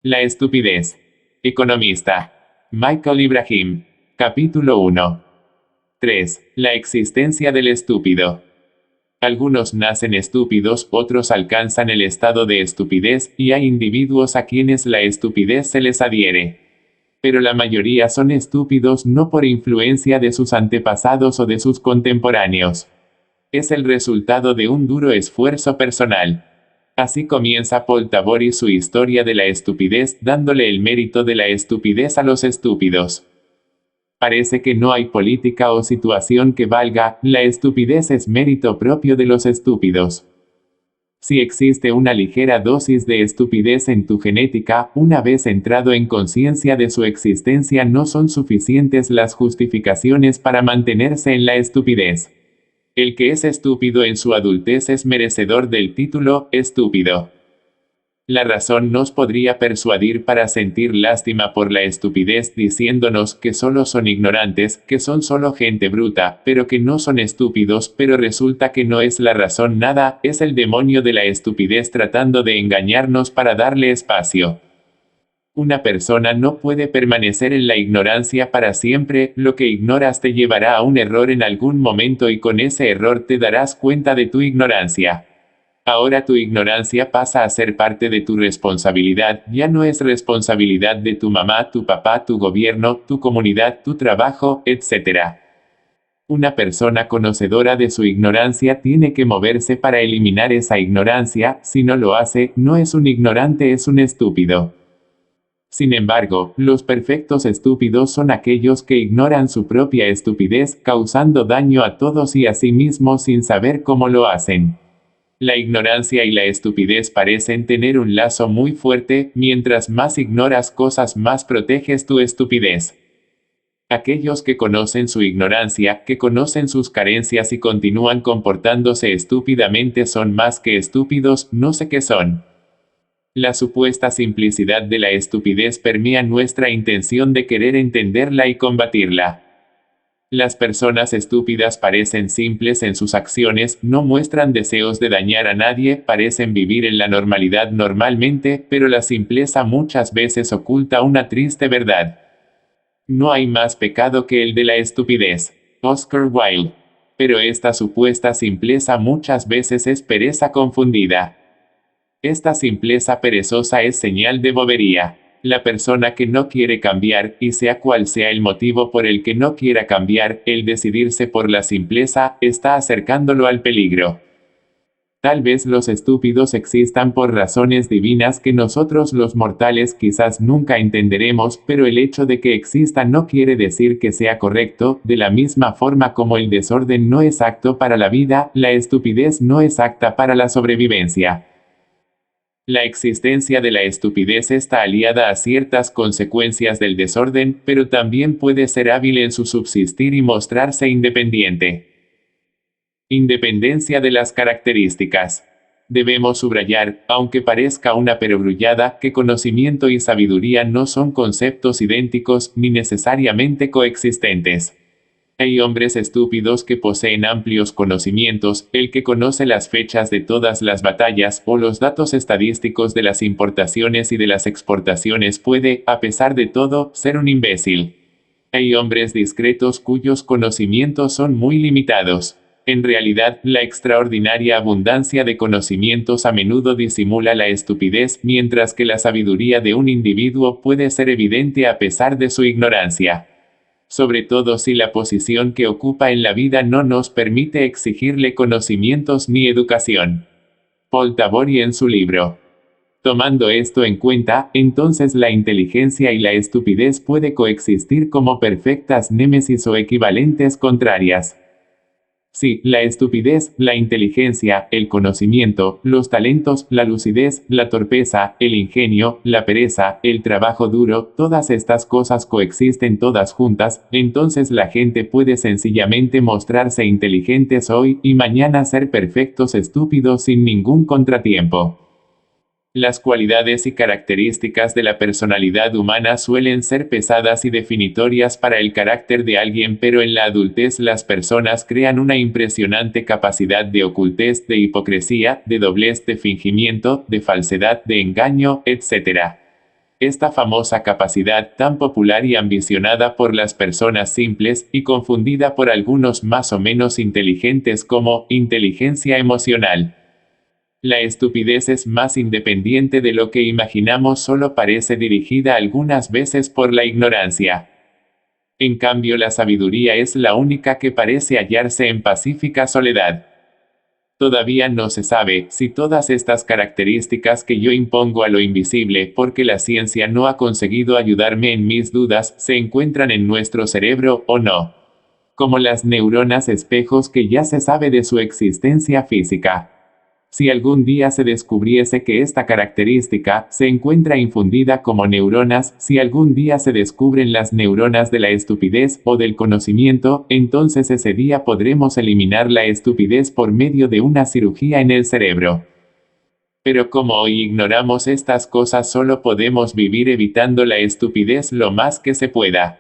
La estupidez. Economista. Michael Ibrahim. Capítulo 1. 3. La existencia del estúpido. Algunos nacen estúpidos, otros alcanzan el estado de estupidez, y hay individuos a quienes la estupidez se les adhiere. Pero la mayoría son estúpidos no por influencia de sus antepasados o de sus contemporáneos. Es el resultado de un duro esfuerzo personal. Así comienza Paul Tabori su historia de la estupidez, dándole el mérito de la estupidez a los estúpidos. Parece que no hay política o situación que valga, la estupidez es mérito propio de los estúpidos. Si existe una ligera dosis de estupidez en tu genética, una vez entrado en conciencia de su existencia, no son suficientes las justificaciones para mantenerse en la estupidez. El que es estúpido en su adultez es merecedor del título estúpido. La razón nos podría persuadir para sentir lástima por la estupidez diciéndonos que solo son ignorantes, que son solo gente bruta, pero que no son estúpidos, pero resulta que no es la razón nada, es el demonio de la estupidez tratando de engañarnos para darle espacio. Una persona no puede permanecer en la ignorancia para siempre, lo que ignoras te llevará a un error en algún momento y con ese error te darás cuenta de tu ignorancia. Ahora tu ignorancia pasa a ser parte de tu responsabilidad, ya no es responsabilidad de tu mamá, tu papá, tu gobierno, tu comunidad, tu trabajo, etc. Una persona conocedora de su ignorancia tiene que moverse para eliminar esa ignorancia, si no lo hace, no es un ignorante, es un estúpido. Sin embargo, los perfectos estúpidos son aquellos que ignoran su propia estupidez, causando daño a todos y a sí mismos sin saber cómo lo hacen. La ignorancia y la estupidez parecen tener un lazo muy fuerte, mientras más ignoras cosas más proteges tu estupidez. Aquellos que conocen su ignorancia, que conocen sus carencias y continúan comportándose estúpidamente son más que estúpidos, no sé qué son. La supuesta simplicidad de la estupidez permea nuestra intención de querer entenderla y combatirla. Las personas estúpidas parecen simples en sus acciones, no muestran deseos de dañar a nadie, parecen vivir en la normalidad normalmente, pero la simpleza muchas veces oculta una triste verdad. No hay más pecado que el de la estupidez. Oscar Wilde. Pero esta supuesta simpleza muchas veces es pereza confundida. Esta simpleza perezosa es señal de bobería. La persona que no quiere cambiar, y sea cual sea el motivo por el que no quiera cambiar, el decidirse por la simpleza, está acercándolo al peligro. Tal vez los estúpidos existan por razones divinas que nosotros los mortales quizás nunca entenderemos, pero el hecho de que existan no quiere decir que sea correcto, de la misma forma como el desorden no es apto para la vida, la estupidez no es apta para la sobrevivencia. La existencia de la estupidez está aliada a ciertas consecuencias del desorden, pero también puede ser hábil en su subsistir y mostrarse independiente. Independencia de las características. Debemos subrayar, aunque parezca una perogrullada, que conocimiento y sabiduría no son conceptos idénticos, ni necesariamente coexistentes. Hay hombres estúpidos que poseen amplios conocimientos, el que conoce las fechas de todas las batallas o los datos estadísticos de las importaciones y de las exportaciones puede, a pesar de todo, ser un imbécil. Hay hombres discretos cuyos conocimientos son muy limitados. En realidad, la extraordinaria abundancia de conocimientos a menudo disimula la estupidez, mientras que la sabiduría de un individuo puede ser evidente a pesar de su ignorancia. Sobre todo si la posición que ocupa en la vida no nos permite exigirle conocimientos ni educación. Paul Tabori en su libro. Tomando esto en cuenta, entonces la inteligencia y la estupidez puede coexistir como perfectas némesis o equivalentes contrarias. Sí, la estupidez, la inteligencia, el conocimiento, los talentos, la lucidez, la torpeza, el ingenio, la pereza, el trabajo duro, todas estas cosas coexisten todas juntas, entonces la gente puede sencillamente mostrarse inteligentes hoy y mañana ser perfectos estúpidos sin ningún contratiempo. Las cualidades y características de la personalidad humana suelen ser pesadas y definitorias para el carácter de alguien, pero en la adultez las personas crean una impresionante capacidad de ocultez, de hipocresía, de doblez, de fingimiento, de falsedad, de engaño, etc. esta famosa capacidad tan popular y ambicionada por las personas simples y confundida por algunos más o menos inteligentes como inteligencia emocional. La estupidez es más independiente de lo que imaginamos, solo parece dirigida algunas veces por la ignorancia. En cambio, la sabiduría es la única que parece hallarse en pacífica soledad. Todavía no se sabe si todas estas características que yo impongo a lo invisible, porque la ciencia no ha conseguido ayudarme en mis dudas, se encuentran en nuestro cerebro o no. Como las neuronas espejos que ya se sabe de su existencia física. Si algún día se descubriese que esta característica se encuentra infundida como neuronas, si algún día se descubren las neuronas de la estupidez o del conocimiento, entonces ese día podremos eliminar la estupidez por medio de una cirugía en el cerebro. Pero como hoy ignoramos estas cosas, solo podemos vivir evitando la estupidez lo más que se pueda.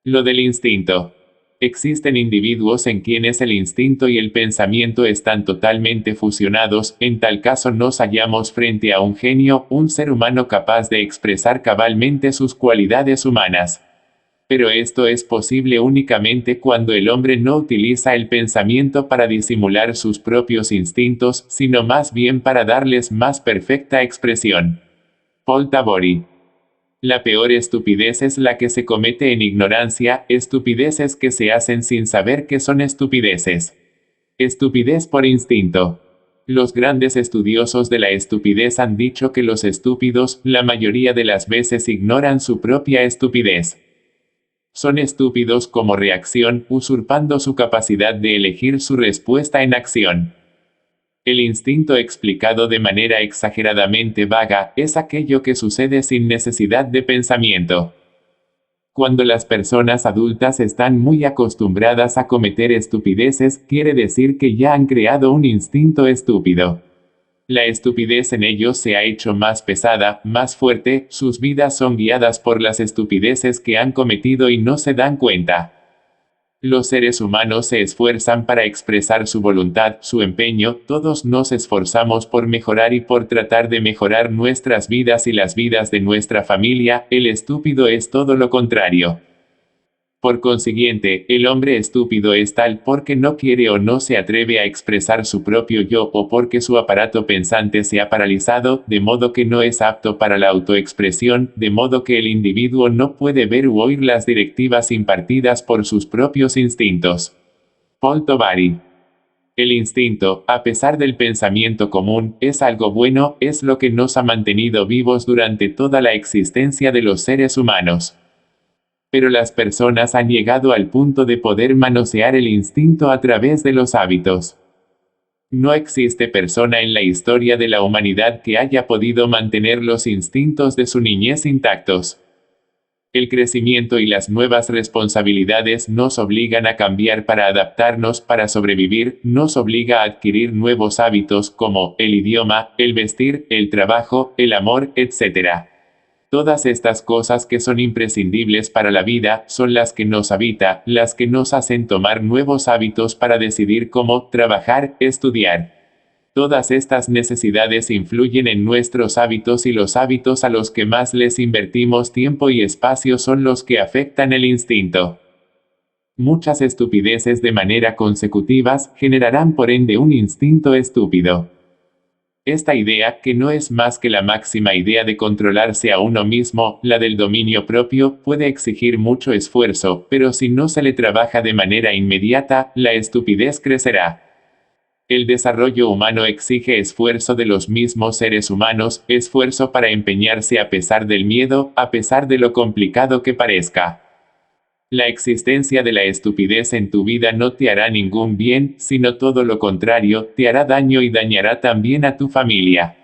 Lo del instinto. Existen individuos en quienes el instinto y el pensamiento están totalmente fusionados, en tal caso nos hallamos frente a un genio, un ser humano capaz de expresar cabalmente sus cualidades humanas. Pero esto es posible únicamente cuando el hombre no utiliza el pensamiento para disimular sus propios instintos, sino más bien para darles más perfecta expresión. Paul Tabori. La peor estupidez es la que se comete en ignorancia, estupideces que se hacen sin saber que son estupideces. Estupidez por instinto. Los grandes estudiosos de la estupidez han dicho que los estúpidos, la mayoría de las veces, ignoran su propia estupidez. Son estúpidos como reacción, usurpando su capacidad de elegir su respuesta en acción. El instinto explicado de manera exageradamente vaga es aquello que sucede sin necesidad de pensamiento. Cuando las personas adultas están muy acostumbradas a cometer estupideces, quiere decir que ya han creado un instinto estúpido. La estupidez en ellos se ha hecho más pesada, más fuerte, sus vidas son guiadas por las estupideces que han cometido y no se dan cuenta. Los seres humanos se esfuerzan para expresar su voluntad, su empeño, todos nos esforzamos por mejorar y por tratar de mejorar nuestras vidas y las vidas de nuestra familia, el estúpido es todo lo contrario. Por consiguiente, el hombre estúpido es tal porque no quiere o no se atreve a expresar su propio yo, o porque su aparato pensante se ha paralizado, de modo que no es apto para la autoexpresión, de modo que el individuo no puede ver u oír las directivas impartidas por sus propios instintos. Paul Tabori. El instinto, a pesar del pensamiento común, es algo bueno, es lo que nos ha mantenido vivos durante toda la existencia de los seres humanos. Pero las personas han llegado al punto de poder manosear el instinto a través de los hábitos. No existe persona en la historia de la humanidad que haya podido mantener los instintos de su niñez intactos. El crecimiento y las nuevas responsabilidades nos obligan a cambiar para adaptarnos, para sobrevivir, nos obliga a adquirir nuevos hábitos como el idioma, el vestir, el trabajo, el amor, etc. Todas estas cosas que son imprescindibles para la vida, son las que nos habita, las que nos hacen tomar nuevos hábitos para decidir cómo trabajar, estudiar. Todas estas necesidades influyen en nuestros hábitos y los hábitos a los que más les invertimos tiempo y espacio son los que afectan el instinto. Muchas estupideces de manera consecutivas generarán por ende un instinto estúpido. Esta idea, que no es más que la máxima idea de controlarse a uno mismo, la del dominio propio, puede exigir mucho esfuerzo, pero si no se le trabaja de manera inmediata, la estupidez crecerá. El desarrollo humano exige esfuerzo de los mismos seres humanos, esfuerzo para empeñarse a pesar del miedo, a pesar de lo complicado que parezca. La existencia de la estupidez en tu vida no te hará ningún bien, sino todo lo contrario, te hará daño y dañará también a tu familia.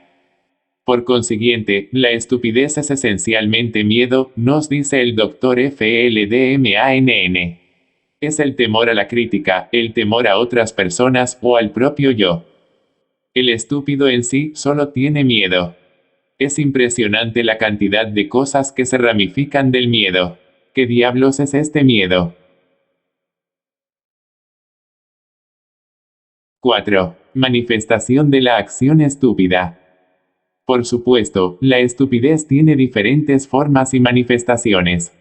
Por consiguiente, la estupidez es esencialmente miedo, nos dice el Dr. Feldman. Es el temor a la crítica, el temor a otras personas o al propio yo. El estúpido en sí solo tiene miedo. Es impresionante la cantidad de cosas que se ramifican del miedo. ¿Qué diablos es este miedo? 4. Manifestación de la acción estúpida. Por supuesto, la estupidez tiene diferentes formas y manifestaciones.